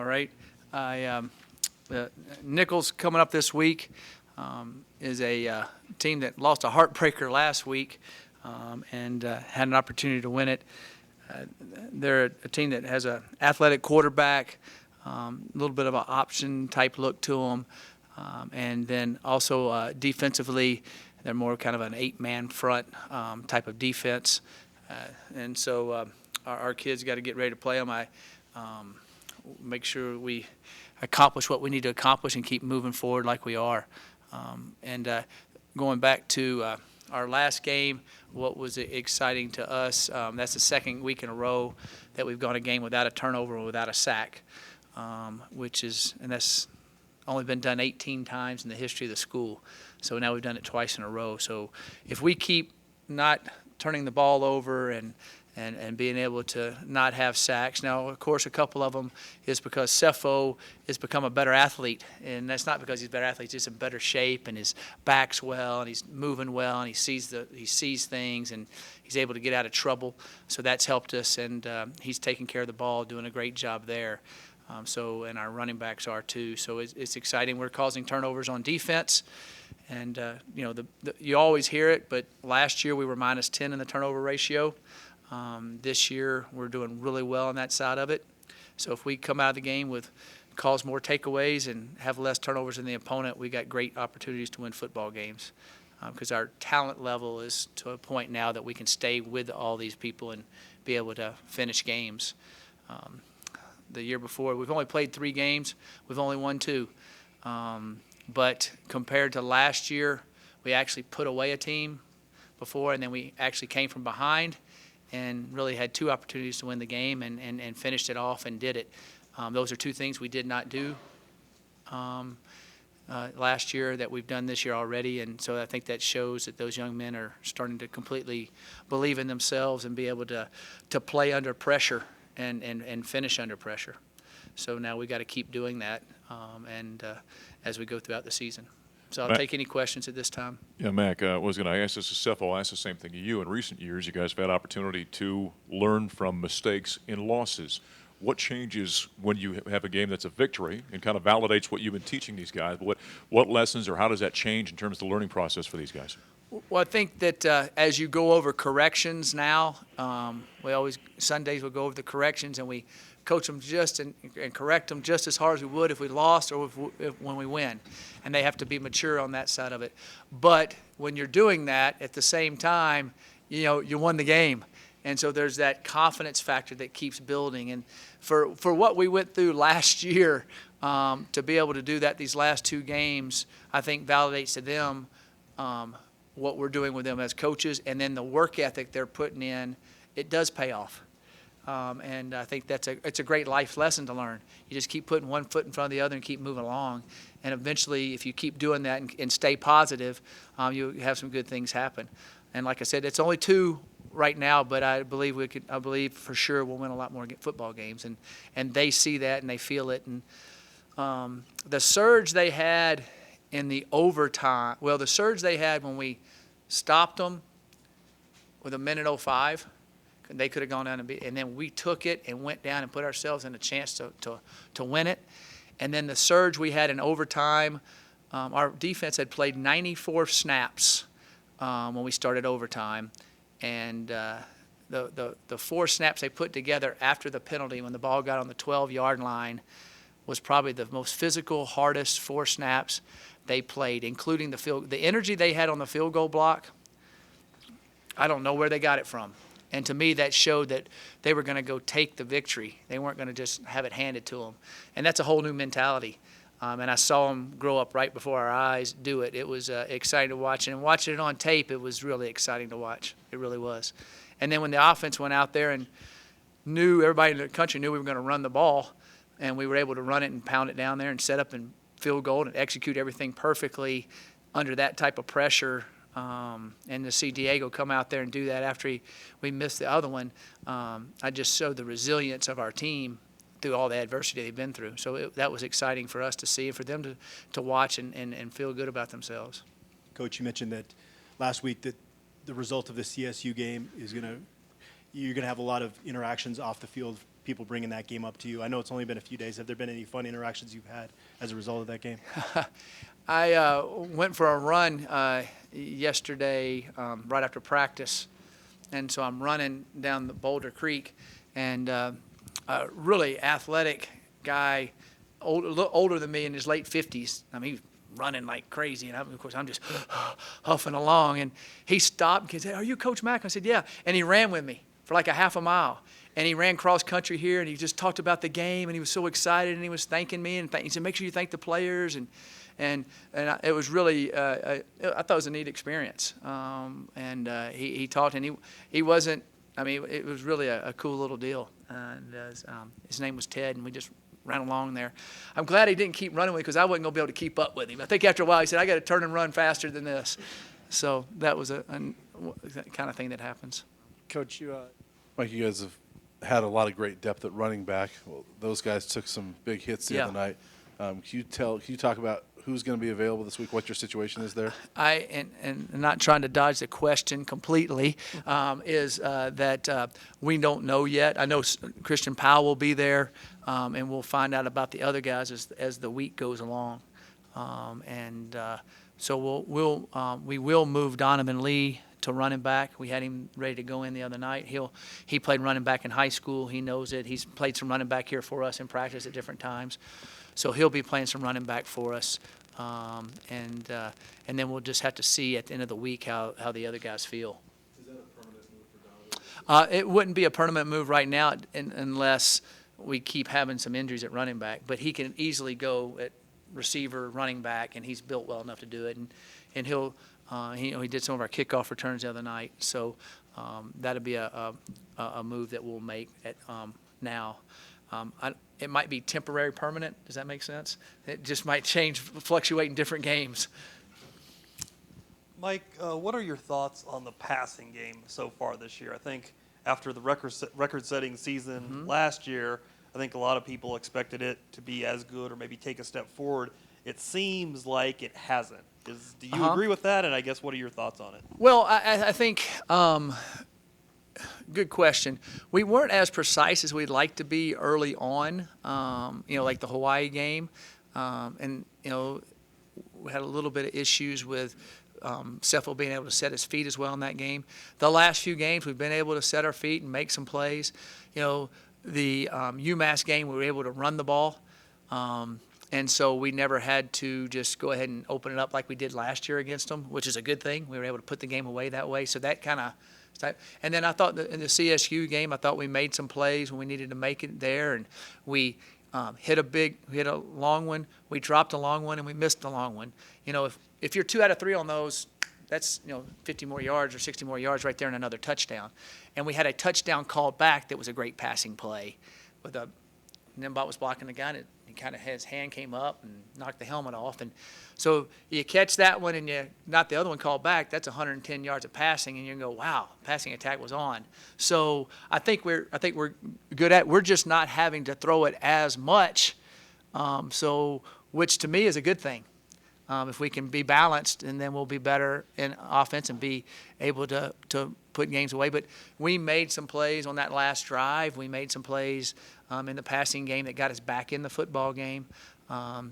All right. Nicholls coming up this week is a team that lost a heartbreaker last week and had an opportunity to win it. They're a team that has an athletic quarterback, a little bit of an option type look to them, and then also defensively, they're more kind of an 8-man front type of defense. And so our kids got to get ready to play them. I make sure we accomplish what we need to accomplish and keep moving forward like we are. Going back to our last game, what was exciting to us, that's the second week in a row that we've gone a game without a turnover or without a sack, and that's only been done 18 times in the history of the school. So now we've done it twice in a row. So if we keep not turning the ball over and being able to not have sacks. Now, of course, a couple of them is because Cepho has become a better athlete, and that's not because he's a better athlete. He's just in better shape, and his back's well, and he's moving well, and he sees things, and he's able to get out of trouble. So that's helped us, and he's taking care of the ball, doing a great job there. And our running backs are too. So it's exciting. We're causing turnovers on defense. And, you always hear it, but last year we were -10 in the turnover ratio. This year we're doing really well on that side of it. So if we come out of the game with cause more takeaways and have less turnovers than the opponent, we got great opportunities to win football games because our talent level is to a point now that we can stay with all these people and be able to finish games. The year before, we've only played 3 games. We've only won 2. But compared to last year, we actually put away a team before, and then we actually came from behind and really had 2 opportunities to win the game and finished it off and did it. Those are 2 things we did not do last year that we've done this year already, and so I think that shows that those young men are starting to completely believe in themselves and be able to play under pressure and finish under pressure. So now we got to keep doing that as we go throughout the season. So I'll take any questions at this time. Yeah, Mac, I was going to ask this to Cepho. I'll ask the same thing to you. In recent years, you guys have had opportunity to learn from mistakes in losses. What changes when you have a game that's a victory and kind of validates what you've been teaching these guys? What lessons or how does that change in terms of the learning process for these guys? Well, I think that as you go over corrections now, Sundays we'll go over the corrections and we coach them and correct them just as hard as we would if we lost or when we win. And they have to be mature on that side of it. But when you're doing that at the same time, you won the game. And so there's that confidence factor that keeps building. And for what we went through last year, to be able to do that these last 2 games, I think validates to them what we're doing with them as coaches, and then the work ethic they're putting in, it does pay off. And I think it's a great life lesson to learn. You just keep putting one foot in front of the other and keep moving along. And eventually, if you keep doing that and stay positive, you have some good things happen. And like I said, it's only 2 right now, but I believe for sure we'll win a lot more football games. And they see that and they feel it. And the surge they had in the overtime, the surge they had when we stopped them with 1:05, they could have gone down and then we took it and went down and put ourselves in a chance to win it. And then the surge we had in overtime, our defense had played 94 snaps when we started overtime. And the 4 snaps they put together after the penalty when the ball got on the 12-yard line was probably the most physical, hardest 4 snaps they played, including the energy they had on the field goal block. I don't know where they got it from. And to me, that showed that they were going to go take the victory. They weren't going to just have it handed to them. And that's a whole new mentality. And I saw them grow up right before our eyes do it. It was exciting to watch. And watching it on tape, it was really exciting to watch. It really was. And then when the offense went out there and everybody in the country knew we were going to run the ball, and we were able to run it and pound it down there and set up and field goal and execute everything perfectly under that type of pressure, and to see Diego come out there and do that after we missed the other one, I just showed the resilience of our team through all the adversity they've been through. So that was exciting for us to see and for them to watch and feel good about themselves. Coach, you mentioned that last week that the result of the CSU game is you're going to have a lot of interactions off the field people bringing that game up to you? I know it's only been a few days. Have there been any fun interactions you've had as a result of that game? I went for a run yesterday right after practice, and so I'm running down the Boulder Creek, and a really athletic guy, a little older than me, in his late 50s. I mean, he was running like crazy, and of course I'm just huffing along, and he stopped and said, "Are you Coach Mac?" I said, "Yeah," and he ran with me for like a half a mile. And he ran cross country here, and he just talked about the game, and he was so excited, and he was thanking me, and he said, "Make sure you thank the players," it was really I thought it was a neat experience. He talked, and he wasn't. I mean, it was really a cool little deal. And his name was Ted, and we just ran along there. I'm glad he didn't keep running with me because I wasn't going to be able to keep up with him. I think after a while he said, "I got to turn and run faster than this." So that was a kind of thing that happens. Coach, Mike, you guys have had a lot of great depth at running back. Well, those guys took some big hits the other night. Can you talk about who's going to be available this week, what your situation is there? And not trying to dodge the question completely, is that we don't know yet. I know Christian Powell will be there, and we'll find out about the other guys as the week goes along. So we will move Donovan Lee to running back. We had him ready to go in the other night. He played running back in high school. He knows it. He's played some running back here for us in practice at different times. So he'll be playing some running back for us. And then we'll just have to see at the end of the week how the other guys feel. Is that a permanent move for Donovan? It wouldn't be a permanent move right now unless we keep having some injuries at running back. But he can easily go at receiver, running back, and he's built well enough to do it. And he'll he did some of our kickoff returns the other night. So that'll be a move that we'll make now. It might be temporary, permanent. Does that make sense? It just might change, fluctuate in different games. Mike, what are your thoughts on the passing game so far this year? I think after the record-setting season last year, I think a lot of people expected it to be as good or maybe take a step forward. It seems like it hasn't. Do you agree with that? And I guess what are your thoughts on it? Well, I think good question. We weren't as precise as we'd like to be early on, like the Hawaii game. We had a little bit of issues with Cepho being able to set his feet as well in that game. The last few games, we've been able to set our feet and make some plays. The UMass game, we were able to run the ball. And so we never had to just go ahead and open it up like we did last year against them, which is a good thing. We were able to put the game away that way. So that kind of – and then I thought in the CSU game, I thought we made some plays when we needed to make it there. And we hit a long one. We dropped a long one, and we missed a long one. If you're 2 out of 3 on those, that's 50 more yards or 60 more yards right there and another touchdown. And we had a touchdown called back that was a great passing play. Nimbot was blocking the guy, and his hand came up and knocked the helmet off. And so you catch that one and you not the other one called back, that's 110 yards of passing, and you go, wow, passing attack was on. So I think we're good at. We're just not having to throw it as much, which to me is a good thing. If we can be balanced, and then we'll be better in offense and be able to put games away. But we made some plays on that last drive. We made some plays in the passing game that got us back in the football game. But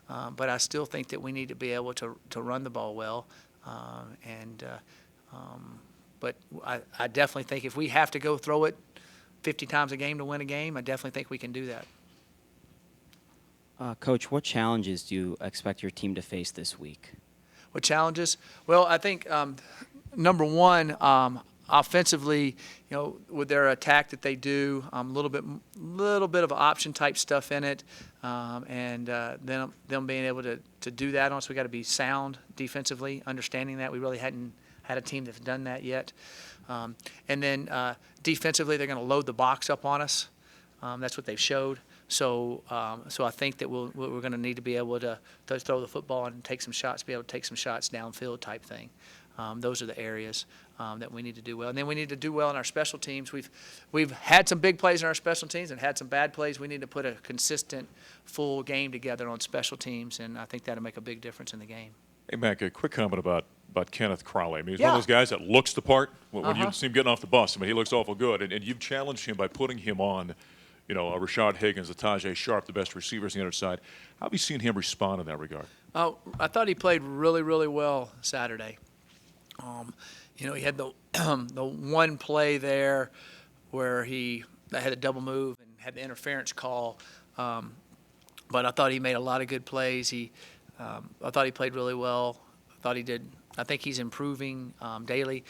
I still think that we need to be able to run the ball well. But I definitely think if we have to go throw it 50 times a game to win a game, I definitely think we can do that. Coach, what challenges do you expect your team to face this week? What challenges? Well, I think number one, offensively, with their attack that they do, a little bit of option type stuff in it, and then them being able to do that on us. We got to be sound defensively, understanding that we really hadn't had a team that's done that yet. And then defensively, they're going to load the box up on us. That's what they've showed. So I think that we're going to need to be able to throw the football and take some shots, be able to take some shots downfield type thing. Those are the areas that we need to do well. And then we need to do well in our special teams. We've had some big plays in our special teams and had some bad plays. We need to put a consistent, full game together on special teams, and I think that'll make a big difference in the game. Hey, Mac, a quick comment about about Kenneth Crowley. I mean, he's one Yeah. of those guys that looks the part when you Uh-huh. see him getting off the bus. I mean, he looks awful good, and you've challenged him by putting him on, a Rashad Higgins, a Tajay Sharp, the best receivers on the other side. How have you seen him respond in that regard? I thought he played really, really well Saturday. He had the the one play there where they had a double move and had the interference call. But I thought he made a lot of good plays. I thought he played really well. I think he's improving daily.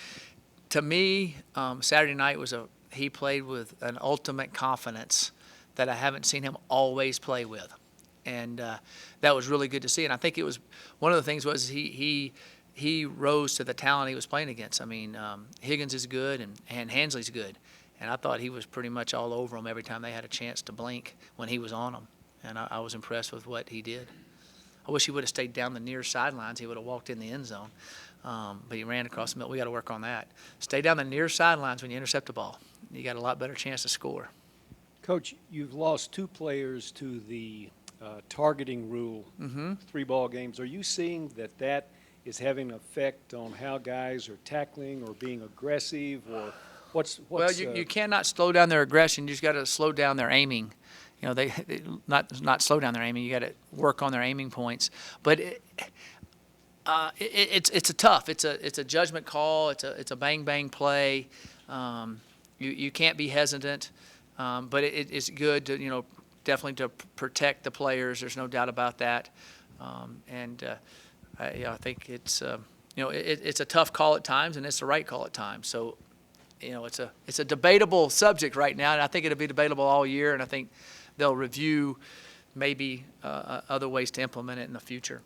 To me, Saturday night he played with an ultimate confidence that I haven't seen him always play with, and that was really good to see. And I think it was one of the things was he rose to the talent he was playing against. I mean, Higgins is good and Hansley's good, and I thought he was pretty much all over them every time they had a chance to blink when he was on them, and I was impressed with what he did. I wish he would have stayed down the near sidelines. He would have walked in the end zone. But he ran across the middle. We got to work on that. Stay down the near sidelines when you intercept the ball. You got a lot better chance to score. Coach, you've lost 2 players to the targeting rule, 3 ball games. Are you seeing that is having an effect on how guys are tackling or being aggressive, or what's Well, you cannot slow down their aggression. You just got to slow down their aiming. They not slow down their aiming. You got to work on their aiming points. But it's a tough. It's a judgment call. It's a bang bang play. You can't be hesitant. But it's good to definitely to protect the players. There's no doubt about that. I think it's it's a tough call at times, and it's the right call at times. So it's a debatable subject right now, and I think it'll be debatable all year. And I think they'll review maybe other ways to implement it in the future.